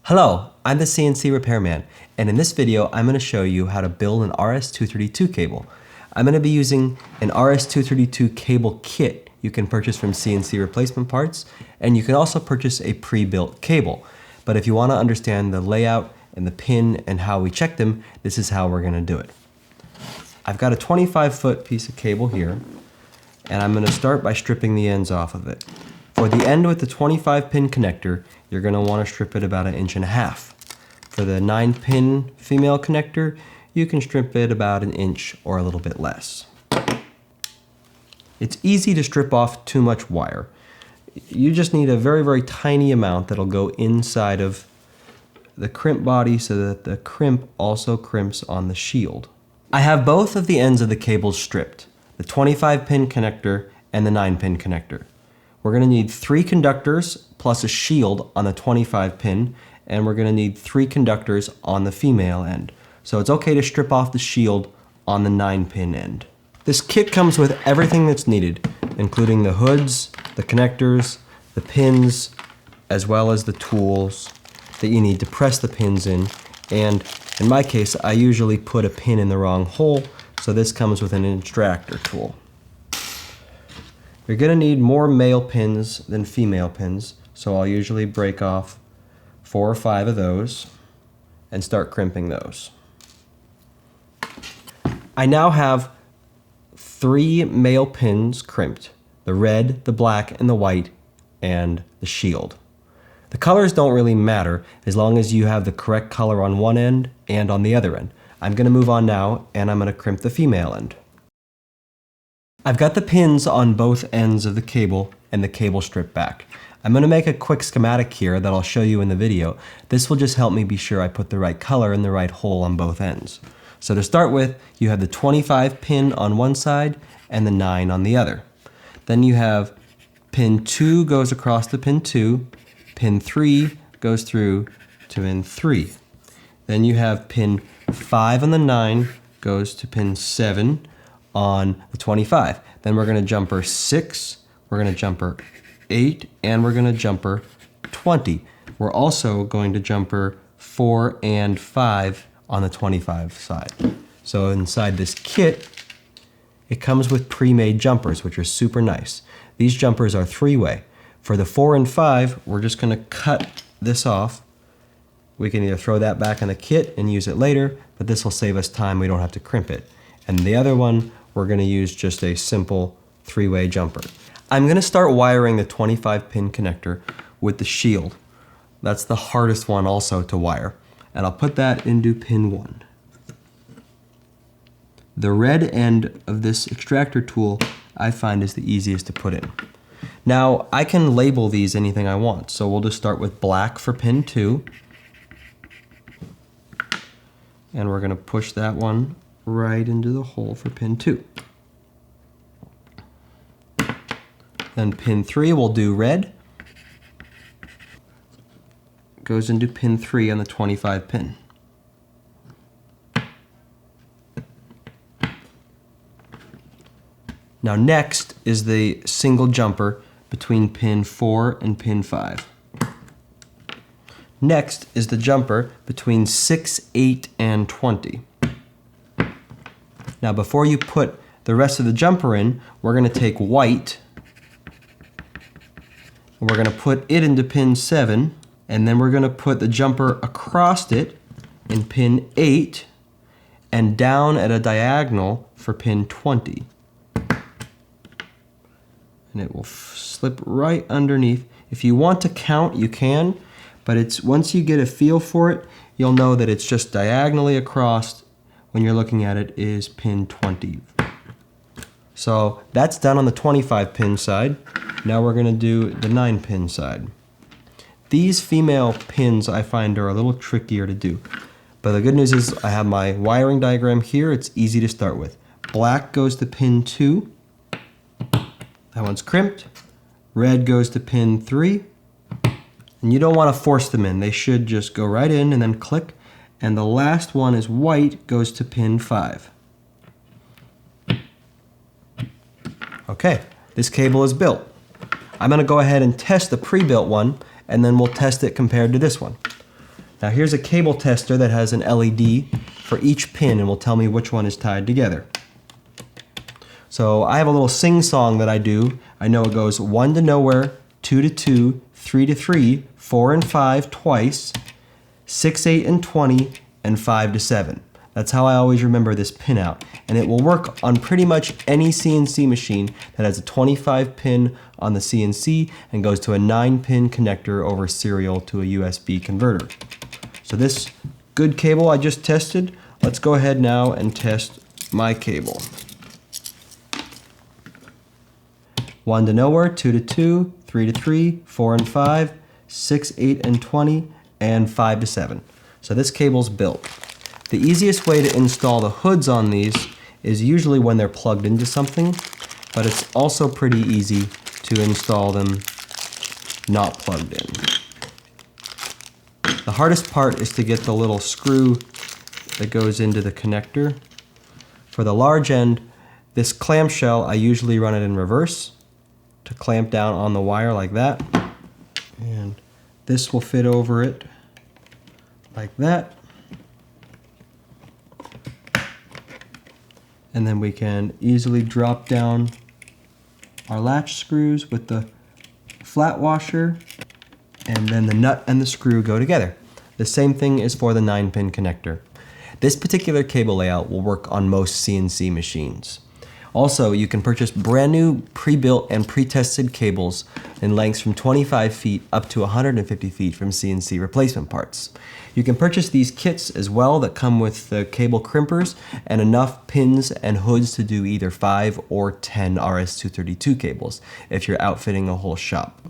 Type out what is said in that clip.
Hello, I'm the CNC Repairman, and in this video I'm going to show you how to build an RS232 cable. I'm going to be using an RS232 cable kit you can purchase from CNC Replacement Parts, and you can also purchase a pre-built cable. But if you want to understand the layout and the pin and how we check them, this is how we're going to do it. I've got a 25-foot piece of cable here, and I'm going to start by stripping the ends off of it. For the end with the 25-pin connector, you're going to want to strip it about 1.5 inches. For the 9-pin female connector, you can strip it about 1 inch or a little bit less. It's easy to strip off too much wire. You just need a very, very tiny amount that'll go inside of the crimp body so that the crimp also crimps on the shield. I have both of the ends of the cables stripped, the 25-pin connector and the 9-pin connector. We're going to need 3 conductors plus a shield on the 25-pin, and we're going to need 3 conductors on the female end. So it's okay to strip off the shield on the 9-pin end. This kit comes with everything that's needed, including the hoods, the connectors, the pins, as well as the tools that you need to press the pins in. And in my case, I usually put a pin in the wrong hole, so this comes with an extractor tool. You're going to need more male pins than female pins, so I'll usually break off 4 or 5 of those and start crimping those. I now have 3 male pins crimped: the red, the black, and the white, and the shield. The colors don't really matter as long as you have the correct color on one end and on the other end. I'm going to move on now, and I'm going to crimp the female end. I've got the pins on both ends of the cable and the cable stripped back. I'm going to make a quick schematic here that I'll show you in the video. This will just help me be sure I put the right color in the right hole on both ends. So to start with, you have the 25 pin on one side and the 9 on the other. Then you have pin 2 goes across to pin 2, pin 3 goes through to pin 3. Then you have pin 5 on the 9 goes to pin 7 on the 25. Then we're going to jumper 6, we're going to jumper 8, and we're going to jumper 20. We're also going to jumper 4 and 5 on the 25 side. So inside this kit, it comes with pre-made jumpers, which are super nice. These jumpers are 3-way. For the 4 and 5, we're just going to cut this off. We can either throw that back in the kit and use it later, but this will save us time. We don't have to crimp it. And the other one, we're going to use just a simple 3-way jumper. I'm going to start wiring the 25-pin connector with the shield. That's the hardest one also to wire. And I'll put that into pin 1. The red end of this extractor tool I find is the easiest to put in. Now I can label these anything I want, so we'll just start with black for pin 2. And we're going to push that one right into the hole for pin 2. Then pin 3 we'll do red. Goes into pin 3 on the 25 pin. Now next is the single jumper between pin 4 and pin 5. Next is the jumper between 6, 8, and 20. Now before you put the rest of the jumper in, we're going to take white and we're going to put it into pin 7, and then we're going to put the jumper across it in pin 8 and down at a diagonal for pin 20. And it will slip right underneath. If you want to count, you can, but it's once you get a feel for it, you'll know that it's just diagonally across when you're looking at it is pin 20. So that's done on the 25 pin side. Now we're going to do the 9 pin side. These female pins I find are a little trickier to do, but the good news is I have my wiring diagram here. It's easy to start with. Black goes to pin 2. That one's crimped. Red goes to pin 3. And you don't want to force them in. They should just go right in and then click. And the last one is white, goes to pin 5. Okay, this cable is built. I'm going to go ahead and test the pre-built one, and then we'll test it compared to this one. Now here's a cable tester that has an LED for each pin and will tell me which one is tied together. So I have a little sing-song that I do. I know it goes 1 to nowhere, 2 to 2, 3 to 3, 4 and 5 twice, 6, 8 and 20, and 5 to 7. That's how I always remember this pin out. And it will work on pretty much any CNC machine that has a 25 pin on the CNC and goes to a 9-pin connector over serial to a USB converter. So this good cable I just tested, let's go ahead now and test my cable. 1 to nowhere, 2 to 2, 3 to 3, 4 and 5, 6, 8 and 20, and 5 to 7. So this cable's built. The easiest way to install the hoods on these is usually when they're plugged into something, but it's also pretty easy to install them not plugged in. The hardest part is to get the little screw that goes into the connector. For the large end, this clamshell, I usually run it in reverse to clamp down on the wire like that. And this will fit over it like that. And then we can easily drop down our latch screws with the flat washer, and then the nut and the screw go together. The same thing is for the 9-pin connector. This particular cable layout will work on most CNC machines. Also, you can purchase brand new pre-built and pre-tested cables in lengths from 25 feet up to 150 feet from CNC replacement parts. You can purchase these kits as well that come with the cable crimpers and enough pins and hoods to do either 5 or 10 RS232 cables if you're outfitting a whole shop.